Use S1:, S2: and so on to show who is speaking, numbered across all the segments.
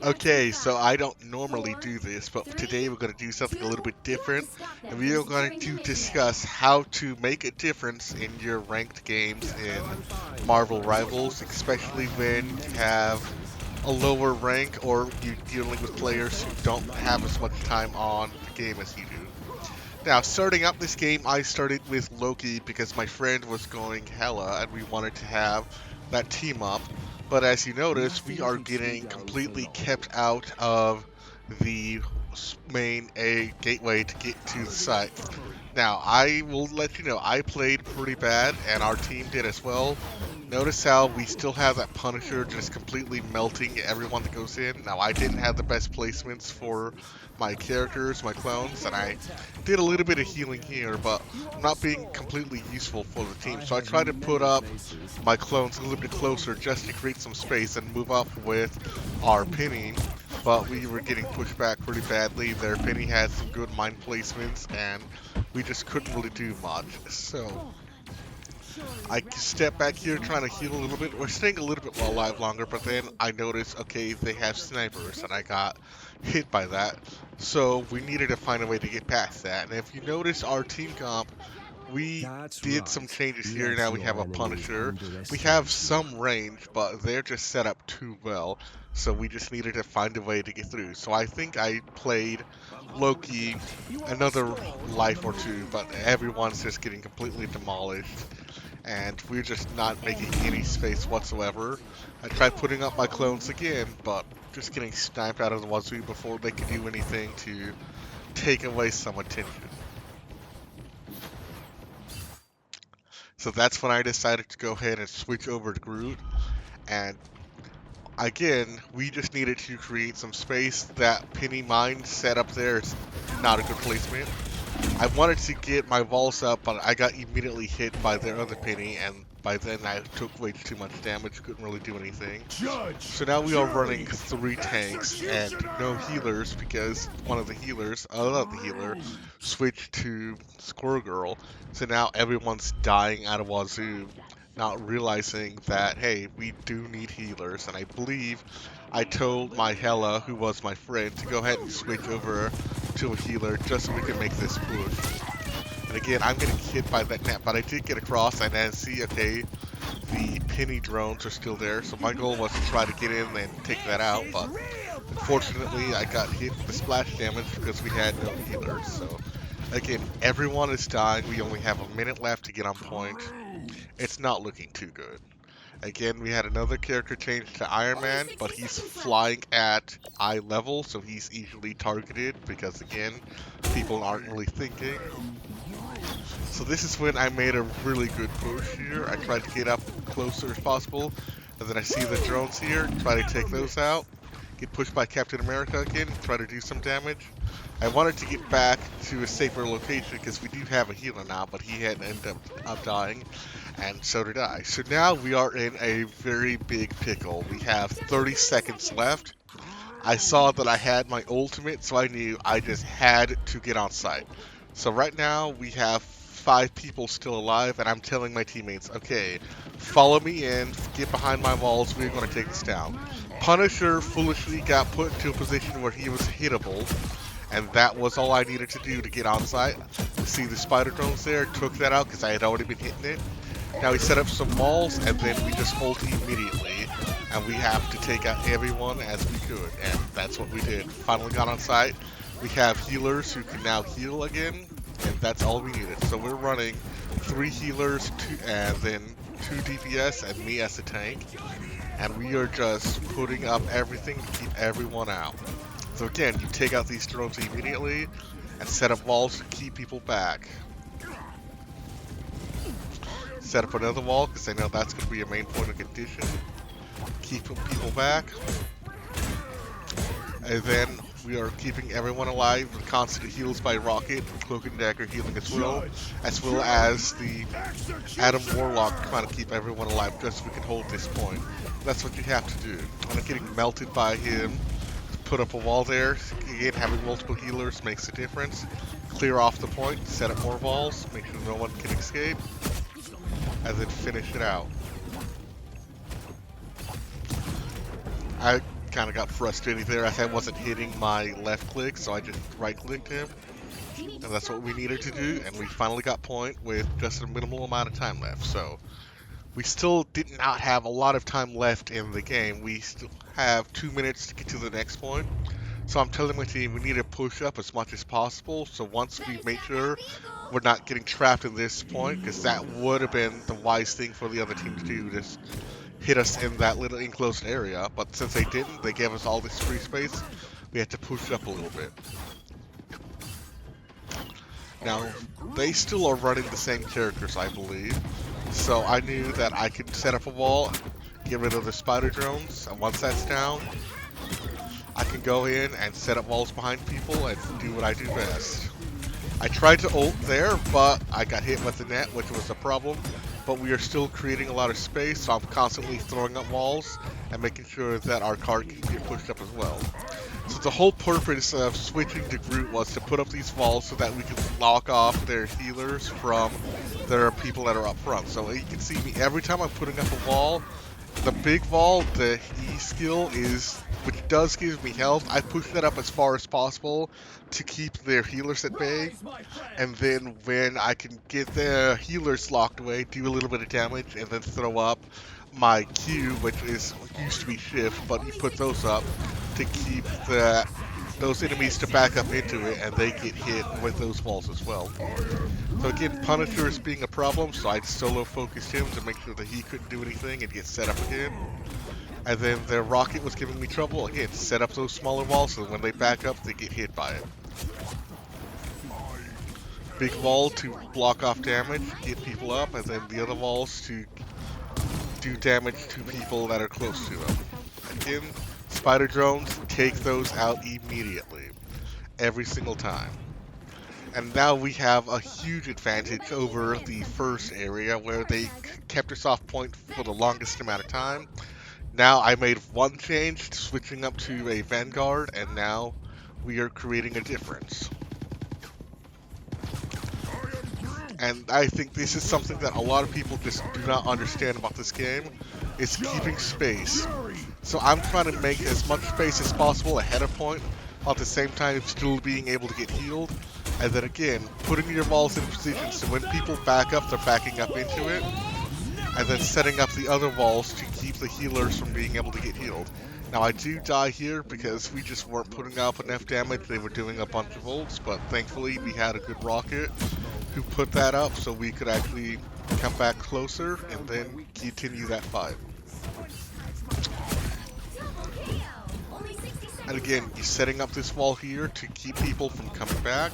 S1: Okay, so I don't normally do this, but today we're going to do something a little bit different, and we are going to discuss how to make a difference in your ranked games in Marvel Rivals, especially when you have a lower rank or you're dealing with players who don't have as much time on the game as you do. Now, starting up this game, I started with Loki because my friend was going Hela and we wanted to have that team up. But as you notice, we are getting completely kept out of the main A gateway to get to the site. Now, I will let you know, I played pretty bad, and our team did as well. Notice how we still have that Punisher just completely melting everyone that goes in. Now, I didn't have the best placements for my characters, my clones, and I did a little bit of healing here, but I'm not being completely useful for the team. So I tried to put up my clones a little bit closer just to create some space and move up with our Penny, but we were getting pushed back pretty badly. Their Penny had some good mine placements, and we just couldn't really do much. So I step back here trying to heal a little bit. We're staying a little bit alive longer, but then I noticed, okay, they have snipers, and I got hit by that. So we needed to find a way to get past that. And if you notice our team comp, we did some changes here. Now we have a Punisher. We have some range, but they're just set up too well. So we just needed to find a way to get through. So I think I played Loki another life or two, but everyone's just getting completely demolished. And we're just not making any space whatsoever. I tried putting up my clones again, but just getting sniped out of the wazoo before they could do anything to take away some attention. So that's when I decided to go ahead and switch over to Groot. And again, we just needed to create some space. That Penny Mine set up there is not a good placement. I wanted to get my walls up, but I got immediately hit by their other Penny, and by then I took way too much damage, couldn't really do anything. So now we are running 3 tanks and no healers because one of the healers, another healer, switched to Squirrel Girl. So now everyone's dying out of wazoo, not realizing that, hey, we do need healers. And I believe I told my Hela, who was my friend, to go ahead and switch over to a healer just so we can make this push. And again, I'm getting hit by that net, but I did get across and then see, okay, the Penny drones are still there. So my goal was to try to get in and take that out, but unfortunately I got hit with the splash damage because we had no healers. So again, everyone is dying. We only have a minute left to get on point. It's not looking too good. Again, we had another character change to Iron Man, but he's flying at eye level, so he's easily targeted because, again, people aren't really thinking. So this is when I made a really good push here. I tried to get up closer as possible, and then I see the drones here, try to take those out. Get pushed by Captain America again, try to do some damage. I wanted to get back to a safer location because we do have a healer now, but he had ended up dying, and so did I. So now we are in a very big pickle. We have 30 seconds left. I saw that I had my ultimate, so I knew I just had to get on site. So right now we have 5 people still alive, and I'm telling my teammates, okay, follow me in, get behind my walls, we're going to take this down. Punisher foolishly got put into a position where he was hittable, and that was all I needed to do to get on site. See the spider drones there, took that out because I had already been hitting it. Now we set up some walls, and then we just ult immediately, and we have to take out everyone as we could, and that's what we did. Finally got on site. We have healers who can now heal again, and that's all we needed. So we're running 3 healers, and then 2 DPS, and me as a tank, and we are just putting up everything to keep everyone out. So again, you take out these drones immediately, and set up walls to keep people back. Set up another wall, because I know that's going to be a main point of condition. Keep people back. And then we are keeping everyone alive with constant heals by Rocket, Cloak and Dagger healing as well as the Adam Warlock trying to keep everyone alive just so we can hold this point. That's what you have to do. I'm not getting melted by him. Put up a wall there. Again, having multiple healers makes a difference. Clear off the point, set up more walls, make sure no one can escape, and then finish it out. kind of got frustrated there as I wasn't hitting my left click, so I just right clicked him. And that's what we needed to do, and we finally got point with just a minimal amount of time left. So we still did not have a lot of time left in the game. We still have 2 minutes to get to the next point. So I'm telling my team we need to push up as much as possible. So once we make sure we're not getting trapped in this point, because that would have been the wise thing for the other team to do, just hit us in that little enclosed area. But since they didn't, they gave us all this free space. We had to push up a little bit. Now, they still are running the same characters, I believe. So I knew that I could set up a wall, get rid of the spider drones, and once that's down, I can go in and set up walls behind people and do what I do best. I tried to ult there, but I got hit with the net, which was a problem. But we are still creating a lot of space, so I'm constantly throwing up walls and making sure that our card can get pushed up as well. So the whole purpose of switching to Groot was to put up these walls so that we can lock off their healers from their people that are up front. So you can see me every time I'm putting up a wall. The big wall, the E skill is, which does give me health. I push that up as far as possible to keep their healers at bay. And then when I can get the healers locked away, do a little bit of damage, and then throw up my Q, which used to be shift, but you put those up to keep those enemies to back up into it, and they get hit with those walls as well. So again, Punisher is being a problem, so I solo focused him to make sure that he couldn't do anything and get set up again. And then the Rocket was giving me trouble. Again, set up those smaller walls so when they back up, they get hit by it. Big wall to block off damage, get people up, and then the other walls to do damage to people that are close to them. Again, spider drones, take those out immediately. Every single time. And now we have a huge advantage over the first area where they kept us off point for the longest amount of time. Now I made one change, switching up to a Vanguard, and now we are creating a difference. And I think this is something that a lot of people just do not understand about this game, is keeping space. So I'm trying to make as much space as possible ahead of point, while at the same time still being able to get healed. And then again, putting your walls in position so when people back up, they're backing up into it. And then setting up the other walls to keep the healers from being able to get healed. Now I do die here because we just weren't putting up enough damage. They were doing a bunch of ults, but thankfully we had a good Rocket who put that up so we could actually come back closer and then continue that fight. And again, you're setting up this wall here to keep people from coming back.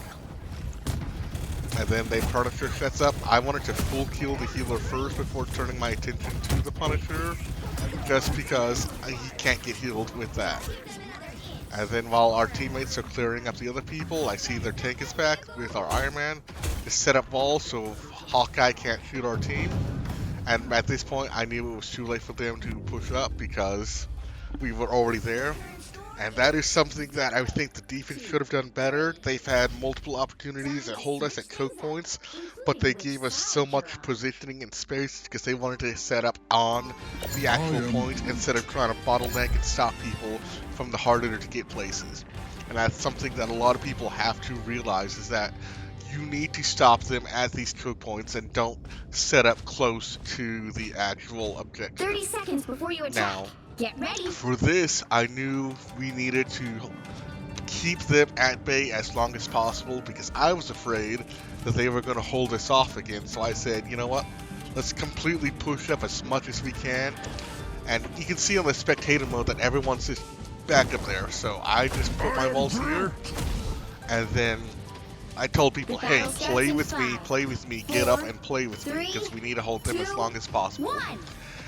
S1: And then the Punisher sets up. I wanted to full kill the healer first before turning my attention to the Punisher, just because he can't get healed with that. And then while our teammates are clearing up the other people, I see their tank is back with our Iron Man. Just set up walls so Hawkeye can't shoot our team. And at this point, I knew it was too late for them to push up because we were already there. And that is something that I think the defense should have done better. They've had multiple opportunities to hold us at choke points, but they gave us so much positioning and space because they wanted to set up on the actual point instead of trying to bottleneck and stop people from the harder to get places. And that's something that a lot of people have to realize, is that you need to stop them at these choke points and don't set up close to the actual objective.
S2: 30 seconds before you attack.
S1: Now,
S2: get ready.
S1: For this, I knew we needed to keep them at bay as long as possible because I was afraid that they were going to hold us off again. So I said, you know what? Let's completely push up as much as we can. And you can see on the spectator mode that everyone's just back up there. So I just put my walls here. And then I told people, hey, play with me, get up and play with me because we need to hold them as long as possible.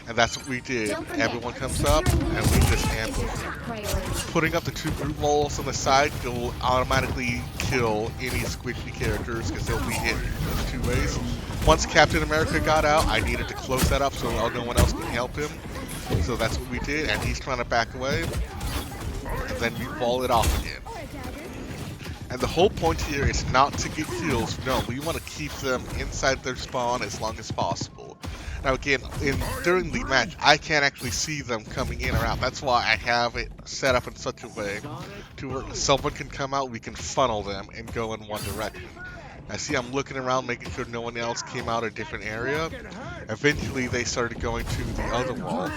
S1: And that's what we did. Everyone comes up, and we just ambush. Putting up the two group walls on the side will automatically kill any squishy characters because they'll be hit in 2 ways. Once Captain America got out, I needed to close that up so no one else can help him. So that's what we did, and he's trying to back away. And then we wall it off again. And the whole point here is not to get kills. No, we want to keep them inside their spawn as long as possible. Now again, during the match, I can't actually see them coming in or out. That's why I have it set up in such a way to where someone can come out, we can funnel them and go in one direction. I see I'm looking around, making sure no one else came out a different area. Eventually, they started going to the other wall,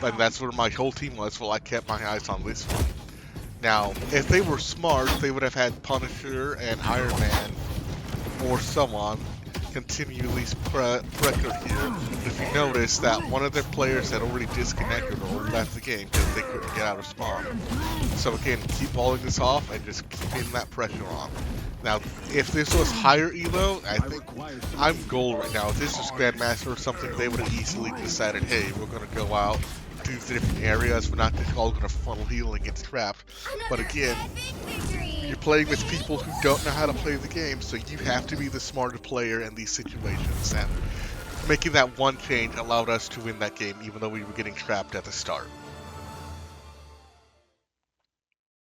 S1: and that's where my whole team was. Well, I kept my eyes on this one. Now, if they were smart, they would have had Punisher and Iron Man or someone continually pressure here. But if you notice that one of their players had already disconnected or left the game because they couldn't get out of spawn. So again, keep walling this off and just keeping that pressure on. Now, if this was higher elo, I think I'm gold right now. If this was Grandmaster or something, they would have easily decided, hey, we're going to go out, do different areas. We're not just all going to funnel heal and get trapped. But again, you're playing with people who don't know how to play the game, so you have to be the smarter player in these situations. And making that one change allowed us to win that game, even though we were getting trapped at the start.